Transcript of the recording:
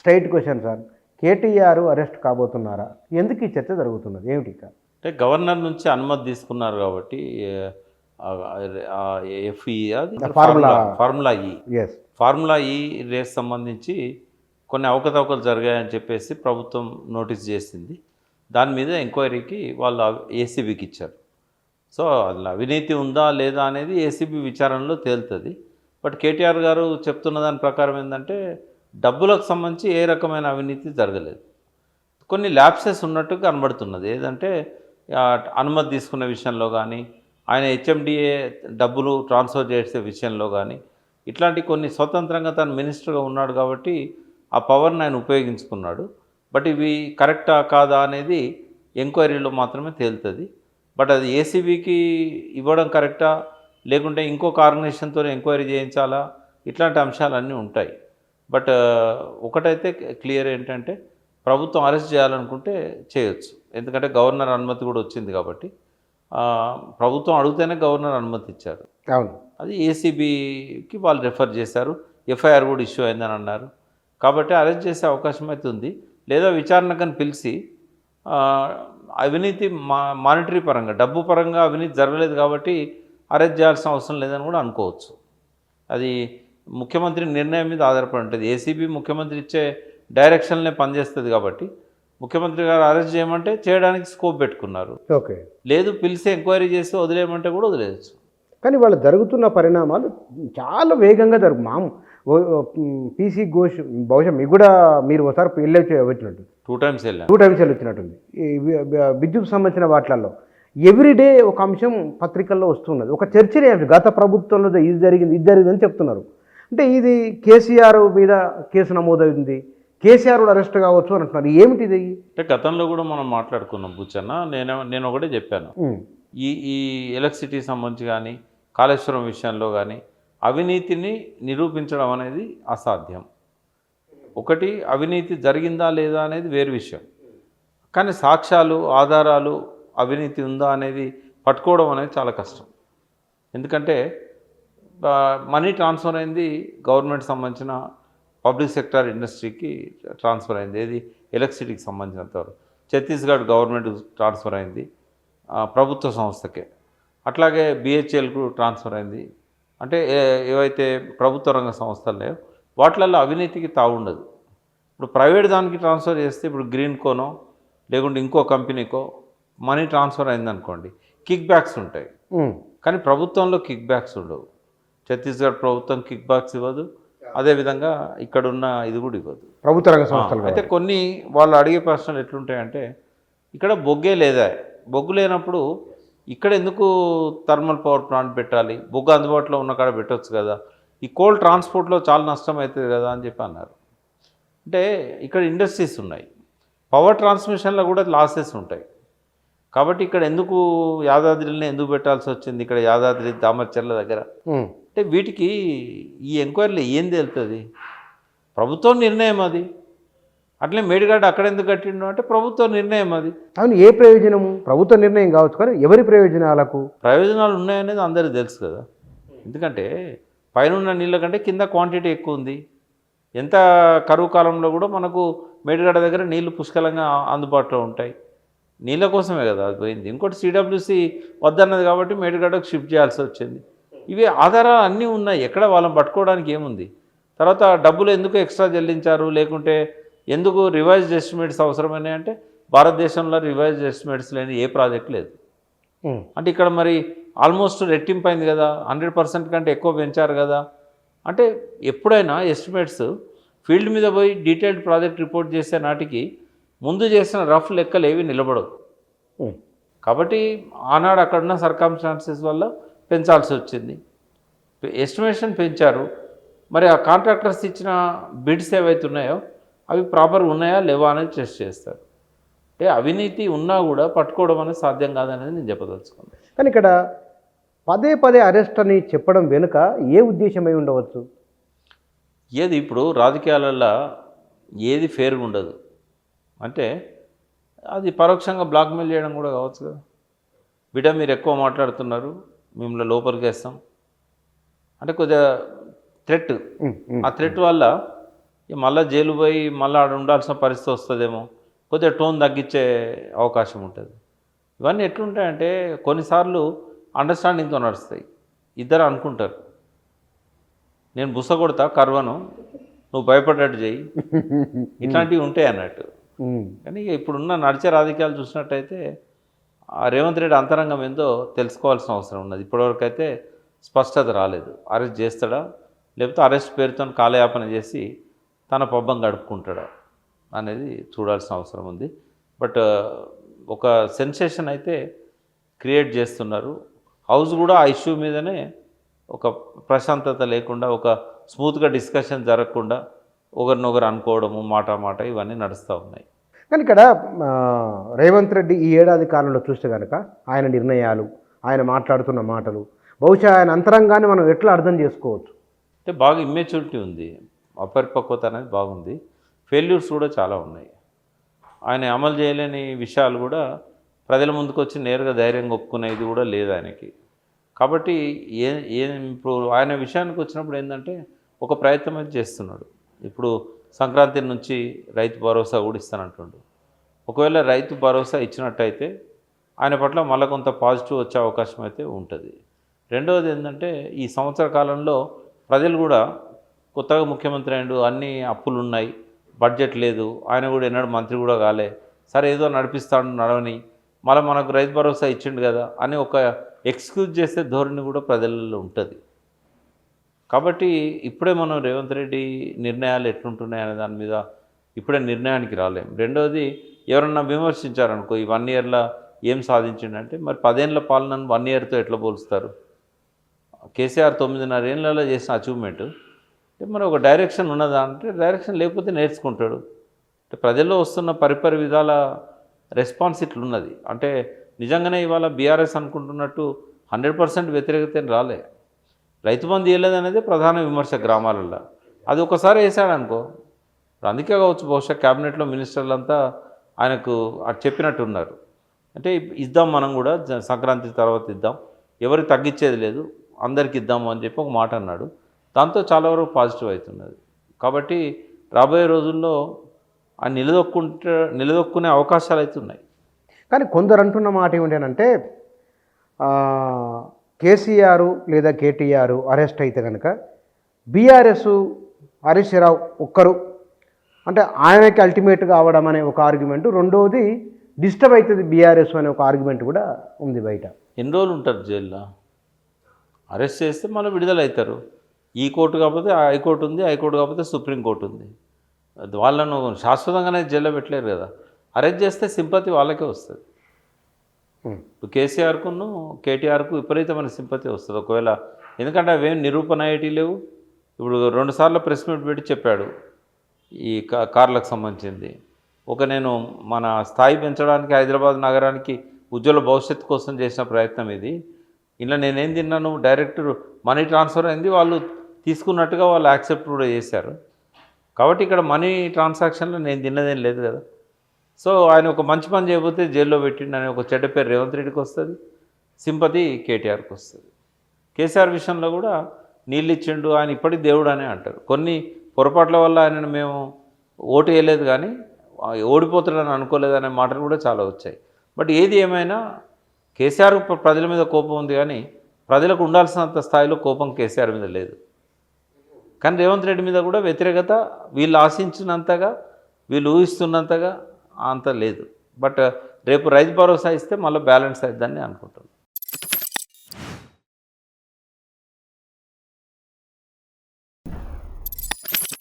Straight question sir. KTR arrest కాబోతున్నారా? ఎందుకు ఈ చర్చ జరుగుతున్నది? ఏమిటి ఇక? అంటే గవర్నర్ నుంచి అనుమతి తీసుకున్నారు కాబట్టి ఎఫ్ఈ అది ఫార్ములా. ఫార్ములా ఈ ఎస్. ఫార్ములా ఈ రేస్ సంబంధించి కొన్ని అవకతవకలు జరిగాయని చెప్పేసి ప్రభుత్వం నోటీస్ చేసింది. దాని మీద ఎంక్వైరీకి వాళ్ళు ఏసీబీకి ఇచ్చారు. సో అందులో అవినీతి ఉందా లేదా అనేది ఏసీబీ విచారణలో తేలుతుంది. బట్ కేటీఆర్ గారు చెప్తున్న దాని ప్రకారం ఏంటంటే డబ్బులకు సంబంధించి ఏ రకమైన అవినీతి జరగలేదు. కొన్ని ల్యాప్సెస్ ఉన్నట్టు కనబడుతున్నది. ఏదంటే అనుమతి తీసుకున్న విషయంలో కానీ, ఆయన హెచ్ఎండిఏ డబ్బులు ట్రాన్స్ఫర్ చేసే విషయంలో కానీ, ఇట్లాంటి కొన్ని స్వతంత్రంగా తను మినిస్టర్గా ఉన్నాడు కాబట్టి ఆ పవర్ని ఆయన ఉపయోగించుకున్నాడు. బట్ ఇవి కరెక్టా కాదా అనేది ఎంక్వైరీలో మాత్రమే తేలుతుంది. బట్ అది ఏసీబీకి ఇవ్వడం కరెక్టా, లేకుంటే ఇంకొక ఆర్గనైజేషన్తో ఎంక్వైరీ చేయించాలా, ఇట్లాంటి అంశాలన్నీ ఉంటాయి. బట్ ఒకటైతే క్లియర్ ఏంటంటే ప్రభుత్వం అరెస్ట్ చేయాలనుకుంటే చేయొచ్చు. ఎందుకంటే గవర్నర్ అనుమతి కూడా వచ్చింది కాబట్టి. ప్రభుత్వం అడిగితేనే గవర్నర్ అనుమతి ఇచ్చారు. అవును. అది ఏసీబీకి వాళ్ళు రెఫర్ చేశారు. ఎఫ్ఐఆర్ కూడా ఇష్యూ అయిందని అన్నారు. కాబట్టి అరెస్ట్ చేసే అవకాశం అయితే ఉంది. లేదా విచారణకని పిలిచి అవినీతి మానిటరీ పరంగా, డబ్బు పరంగా అవినీతి జరగలేదు కాబట్టి అరెస్ట్ చేయాల్సిన అవసరం లేదని కూడా అనుకోవచ్చు. అది ముఖ్యమంత్రి నిర్ణయం మీద ఆధారపడి ఉంటుంది. ఏసీబీ ముఖ్యమంత్రి ఇచ్చే డైరెక్షన్లే పనిచేస్తుంది కాబట్టి ముఖ్యమంత్రి గారు అరెస్ట్ చేయమంటే చేయడానికి స్కోప్ పెట్టుకున్నారు. ఓకే. లేదు పిలిచి ఎంక్వైరీ చేసి వదిలేయమంటే కూడా వదిలేయచ్చు. కానీ వాళ్ళు జరుగుతున్న పరిణామాలు చాలా వేగంగా పీసీ ఘోష్ బహుశా మీకు కూడా మీరు ఒకసారి వెళ్ళి వచ్చినట్టు 2 times వెళ్ళాను. 2 times వెళ్ళి వచ్చినట్టుంది. ఈ విద్యుత్ సంబంధించిన వాటిలలో ఎవ్రీడే ఒక అంశం పత్రికల్లో వస్తున్నది. ఒక చర్చనే గత ప్రభుత్వంలో ఇది జరిగిందని చెప్తున్నారు. అంటే ఇది కేసీఆర్ మీద కేసు నమోదైంది, కేసీఆర్ కూడా అరెస్ట్ కావచ్చు అని అంటున్నారు. ఏమిటి ఇది? అంటే గతంలో కూడా మనం మాట్లాడుకున్నాం బుచ్చన్న. నేను ఒకటే చెప్పాను, ఈ ఎలక్ట్రిసిటీ సంబంధించి కానీ, కాళేశ్వరం విషయంలో కానీ అవినీతిని నిరూపించడం అనేది అసాధ్యం. ఒకటి అవినీతి జరిగిందా లేదా అనేది వేరు విషయం, కానీ సాక్ష్యాలు, ఆధారాలు, అవినీతి ఉందా అనేది పట్టుకోవడం అనేది చాలా కష్టం. ఎందుకంటే మనీ ట్రాన్స్ఫర్ అయింది గవర్నమెంట్ సంబంధించిన పబ్లిక్ సెక్టార్ ఇండస్ట్రీకి ట్రాన్స్ఫర్ అయింది. ఏది ఎలక్ట్రిసిటీకి సంబంధించినంతవరకు ఛత్తీస్గఢ్ గవర్నమెంట్ ట్రాన్స్ఫర్ అయింది ప్రభుత్వ సంస్థకే. అట్లాగే బిహెచ్ఎల్కు ట్రాన్స్ఫర్ అయింది. అంటే ఏవైతే ప్రభుత్వ రంగ సంస్థలు లేవో వాటిలలో అవినీతికి తావుండదు. ఇప్పుడు ప్రైవేట్ దానికి ట్రాన్స్ఫర్ చేస్తే, ఇప్పుడు గ్రీన్కోనో లేకుంటే ఇంకో కంపెనీకో మనీ ట్రాన్స్ఫర్ అయిందనుకోండి, కిక్ బ్యాక్స్ ఉంటాయి. కానీ ప్రభుత్వంలో కిక్ బ్యాక్స్ ఉండవు. ఛత్తీస్గఢ్ ప్రభుత్వం కిక్ బ్యాక్స్ ఇవ్వదు, అదేవిధంగా ఇక్కడున్న ఇది కూడా ఇవ్వదు, ప్రభుత్వ రంగ సంస్థలు. అయితే కొన్ని వాళ్ళు అడిగే ప్రశ్నలు ఎట్లుంటాయంటే, ఇక్కడ బొగ్గే లేదా, బొగ్గు లేనప్పుడు ఇక్కడ ఎందుకు థర్మల్ పవర్ ప్లాంట్ పెట్టాలి, బొగ్గు అందుబాటులో ఉన్న కాడ పెట్టవచ్చు కదా, ఈ కోల్ ట్రాన్స్పోర్ట్లో చాలా నష్టం అవుతుంది కదా అని చెప్పి అన్నారు. అంటే ఇక్కడ ఇండస్ట్రీస్ ఉన్నాయి, పవర్ ట్రాన్స్మిషన్లో కూడా లాసెస్ ఉంటాయి. కాబట్టి ఇక్కడ ఎందుకు యాదాద్రిని ఎందుకు పెట్టాల్సి వచ్చింది, ఇక్కడ యాదాద్రి దామర్చర్ల దగ్గర అంటే వీటికి ఈ ఎంక్వైరీలో ఏం తేలుతుంది? ప్రభుత్వం నిర్ణయం అది. అట్లే మేడిగడ్డ అక్కడ ఎందుకు కట్టిండు అంటే ప్రభుత్వ నిర్ణయం అది. అవును, ఏ ప్రయోజనము? ప్రభుత్వ నిర్ణయం కావచ్చు, కానీ ఎవరి ప్రయోజనాలకు ప్రయోజనాలు ఉన్నాయనేది అందరికీ తెలుసు కదా. ఎందుకంటే పైన నీళ్ళ కంటే కింద క్వాంటిటీ ఎక్కువ ఉంది. ఎంత కరువు కాలంలో కూడా మనకు మేడిగడ్డ దగ్గర నీళ్లు పుష్కలంగా అందుబాటులో ఉంటాయి. నీళ్ళ కోసమే కదా అది పోయింది. ఇంకోటి సిడబ్ల్యూసి వద్దన్నది కాబట్టి మేడిగడ్డకు షిఫ్ట్ చేయాల్సి వచ్చింది. ఇవి ఆధారాలు అన్నీ ఉన్నాయి, ఎక్కడ వాళ్ళని పట్టుకోవడానికి ఏముంది. తర్వాత డబ్బులు ఎందుకు ఎక్స్ట్రా చెల్లించారు, లేకుంటే ఎందుకు రివైజ్డ్ ఎస్టిమేట్స్ అవసరమైనాయి అంటే భారతదేశంలో రివైజ్డ్ ఎస్టిమేట్స్ లేని ఏ ప్రాజెక్ట్ లేదు. అంటే ఇక్కడ మరి ఆల్మోస్ట్ రెట్టింపు అయింది కదా, 100% కంటే ఎక్కువ పెంచారు కదా. అంటే ఎప్పుడైనా ఎస్టిమేట్స్ ఫీల్డ్ మీద పోయి డీటెయిల్డ్ ప్రాజెక్ట్ రిపోర్ట్ చేసే నాటికి ముందు చేసిన రఫ్ లెక్కలు ఏవి నిలబడవు. కాబట్టి ఆనాడు అక్కడున్న సర్కమ్స్టాన్సెస్ వల్ల పెంచాల్సి వచ్చింది. ఎస్టిమేషన్ పెంచారు. మరి ఆ కాంట్రాక్టర్స్ ఇచ్చిన బిడ్స్ ఏవైతే ఉన్నాయో అవి ప్రాపర్గా ఉన్నాయా లేవా అనేది టెస్ట్ చేస్తారు. అంటే అవినీతి ఉన్నా కూడా పట్టుకోవడం అనేది సాధ్యం కాదనేది నేను చెప్పదలుచుకున్నాను. కానీ ఇక్కడ పదే అరెస్ట్ అని చెప్పడం వెనుక ఏ ఉద్దేశమై ఉండవచ్చు? ఏది ఇప్పుడు రాజకీయాలలో ఏది ఫేర్గా ఉండదు. అంటే అది పరోక్షంగా బ్లాక్మెయిల్ చేయడం కూడా కావచ్చు కదా. బిడ్డ మీరు ఎక్కువ మాట్లాడుతున్నారు, మిమ్మల్ని లోపలికి వేస్తాం అంటే కొద్దిగా థ్రెట్. ఆ థ్రెట్ వల్ల ఇక మళ్ళీ జైలు పోయి మళ్ళీ ఆడ ఉండాల్సిన పరిస్థితి వస్తుందేమో, కొద్దిగా టోన్ తగ్గించే అవకాశం ఉంటుంది. ఇవన్నీ ఎట్లుంటాయంటే కొన్నిసార్లు అండర్స్టాండింగ్తో నడుస్తాయి. ఇద్దరు అనుకుంటారు, నేను బుస కొడతా కర్వను, నువ్వు భయపడ్డట్టు చెయ్యి, ఇట్లాంటివి ఉంటాయి అన్నట్టు. కానీ ఇక ఇప్పుడున్న నడిచే రాజకీయాలు చూసినట్టయితే ఆ రేవంత్ రెడ్డి అంతరంగం ఏందో తెలుసుకోవాల్సిన అవసరం ఉన్నది. ఇప్పటివరకు అయితే స్పష్టత రాలేదు. అరెస్ట్ చేస్తాడా, లేకపోతే అరెస్ట్ పేరుతో కాలయాపన చేసి తన పబ్బం గడుపుకుంటాడా అనేది చూడాల్సిన అవసరం ఉంది. బట్ ఒక సెన్సేషన్ అయితే క్రియేట్ చేస్తున్నారు. హౌస్ కూడా ఆ ఇష్యూ మీదనే ఒక ప్రశాంతత లేకుండా, ఒక స్మూత్గా డిస్కషన్ జరగకుండా ఒకరినొకరు అనుకోవడము, మాట ఇవన్నీ నడుస్తూ ఉన్నాయి. కానీ ఇక్కడ రేవంత్ రెడ్డి ఈ ఏడాది కాలంలో చూస్తే కనుక ఆయన నిర్ణయాలు, ఆయన మాట్లాడుతున్న మాటలు, బహుశా ఆయన అంతరంగాన్ని మనం ఎట్లా అర్థం చేసుకోవచ్చు? అంటే బాగా ఇమ్మెచ్యూరిటీ ఉంది, అపరిపక్వత అనేది బాగుంది. ఫెయిల్యూర్స్ కూడా చాలా ఉన్నాయి. ఆయన అమలు చేయలేని విషయాలు కూడా ప్రజల ముందుకు వచ్చి నేరుగా ధైర్యంగా ఒప్పుకునేది కూడా లేదు ఆయనకి. కాబట్టి ఇప్పుడు ఆయన విషయానికి వచ్చినప్పుడు ఏంటంటే ఒక ప్రయత్నం అయితే చేస్తున్నాడు. ఇప్పుడు సంక్రాంతి నుంచి రైతు భరోసా కూడా ఇస్తానంటుండు. ఒకవేళ రైతు భరోసా ఇచ్చినట్టయితే ఆయన పట్ల మళ్ళీ కొంత పాజిటివ్ వచ్చే అవకాశం అయితే ఉంటుంది. రెండవది ఏంటంటే ఈ సంవత్సర కాలంలో ప్రజలు కూడా కొత్తగా ముఖ్యమంత్రి అయ్యిండు, అన్ని అప్పులు ఉన్నాయి, బడ్జెట్ లేదు, ఆయన కూడా ఎన్నడూ మంత్రి కూడా కాలే, సరే ఏదో నడిపిస్తాడు నడవని, మళ్ళీ మనకు రైతు భరోసా ఇచ్చిండు కదా అని ఒక ఎక్స్క్యూజ్ చేసే ధోరణి కూడా ప్రజలలో ఉంటుంది. కాబట్టి ఇప్పుడే మనం రేవంత్ రెడ్డి నిర్ణయాలు ఎట్లుంటున్నాయి అనే దాని మీద ఇప్పుడే నిర్ణయానికి రాలేం. రెండవది ఎవరన్నా విమర్శించారనుకో ఈ 1 ఇయర్లో ఏం సాధించిండంటే, మరి 10 ఏళ్ళ పాలనను 1 ఇయర్తో ఎట్లా పోలుస్తారు? కేసీఆర్ 9.5 ఏళ్ళలో చేసిన అచీవ్మెంట్ అంటే మరి ఒక డైరెక్షన్ ఉన్నదా అంటే డైరెక్షన్ లేకపోతే నేర్చుకుంటాడు. అంటే ప్రజల్లో వస్తున్న పరిపరి విధాల రెస్పాన్స్ ఇట్లున్నది. అంటే నిజంగానే ఇవాళ బీఆర్ఎస్ అనుకుంటున్నట్టు 100% వ్యతిరేకత రాలే. రైతు బంధు ఇవ్వలేదు అనేది ప్రధాన విమర్శ గ్రామాలలో. అది ఒకసారి వేసాడనుకో, అందుకే కావచ్చు బహుశా క్యాబినెట్లో మినిస్టర్లంతా ఆయనకు చెప్పినట్టు ఉన్నారు. అంటే ఇద్దాం మనం కూడా సంక్రాంతి తర్వాత ఇద్దాం, ఎవరికి తగ్గించేది లేదు, అందరికి ఇద్దాము అని చెప్పి ఒక మాట అన్నాడు. దాంతో చాలా వరకు పాజిటివ్ అవుతున్నది. కాబట్టి రాబోయే రోజుల్లో ఆయన నిలదొక్కునే అవకాశాలు అయితే ఉన్నాయి. కానీ కొందరు అంటున్న మాట ఏమిటంటే కేసీఆర్ లేదా కేటీఆర్ అరెస్ట్ అయితే కనుక బీఆర్ఎస్ హరీష్ రావు ఒక్కరు అంటే ఆయనకి అల్టిమేట్గా అవడం అనే ఒక ఆర్గ్యుమెంట్, రెండవది డిస్టర్బ్ అవుతుంది బీఆర్ఎస్ అనే ఒక ఆర్గ్యుమెంట్ కూడా ఉంది బయట. ఎన్ని రోజులు ఉంటారు జైల్లో? అరెస్ట్ చేస్తే మళ్ళీ విడుదల అవుతారు. ఈ కోర్టు కాకపోతే హైకోర్టు ఉంది, హైకోర్టు కాకపోతే సుప్రీంకోర్టు ఉంది. వాళ్ళను శాశ్వతంగానే జైల్లో పెట్టలేరు కదా. అరెస్ట్ చేస్తే సింపతి వాళ్ళకే వస్తుంది. ఇప్పుడు కేసీఆర్కును కేటీఆర్కు విపరీతమైన సింపతి వస్తుంది ఒకవేళ, ఎందుకంటే అవేం నిరూపణ అయ్యేటి లేవు. ఇప్పుడు 2 సార్లు ప్రెస్ మీట్ పెట్టి చెప్పాడు ఈ కార్లకు సంబంధించింది. నేను మన స్థాయి పెంచడానికి హైదరాబాద్ నగరానికి ఉజ్వల భవిష్యత్తు కోసం చేసిన ప్రయత్నం ఇది. ఇలా నేనేం తిన్నాను, డైరెక్ట్ మనీ ట్రాన్స్ఫర్ అయింది, వాళ్ళు తీసుకున్నట్టుగా వాళ్ళు యాక్సెప్ట్ కూడా చేశారు. కాబట్టి ఇక్కడ మనీ ట్రాన్సాక్షన్లో నేను తిన్నదేం లేదు కదా. సో ఆయన ఒక మంచి పని చేయకపోతే జైల్లో పెట్టిండు అనే ఒక చెడ్డ పేరు రేవంత్ రెడ్డికి వస్తుంది, సింపతి కేటీఆర్కి వస్తుంది. కేసీఆర్ విషయంలో కూడా నీళ్ళు ఇచ్చిండు, ఆయన ఇప్పటికీ దేవుడు అనే అంటారు. కొన్ని పొరపాట్ల వల్ల ఆయనను మేము ఓటు వేయలేదు కానీ ఓడిపోతాడని అనుకోలేదనే మాటలు కూడా చాలా వచ్చాయి. బట్ ఏది ఏమైనా కేసీఆర్ ప్రజల మీద కోపం ఉంది కానీ ప్రజలకు ఉండాల్సినంత స్థాయిలో కోపం కేసీఆర్ మీద లేదు. కానీ రేవంత్ రెడ్డి మీద కూడా వ్యతిరేకత వీళ్ళు ఆశించినంతగా, వీళ్ళు ఊహిస్తున్నంతగా అంత లేదు. బట్ రేపు రైతు భరోసా ఇస్తే మళ్ళీ బ్యాలెన్స్ అవుతుందని అనుకుంటున్నాను.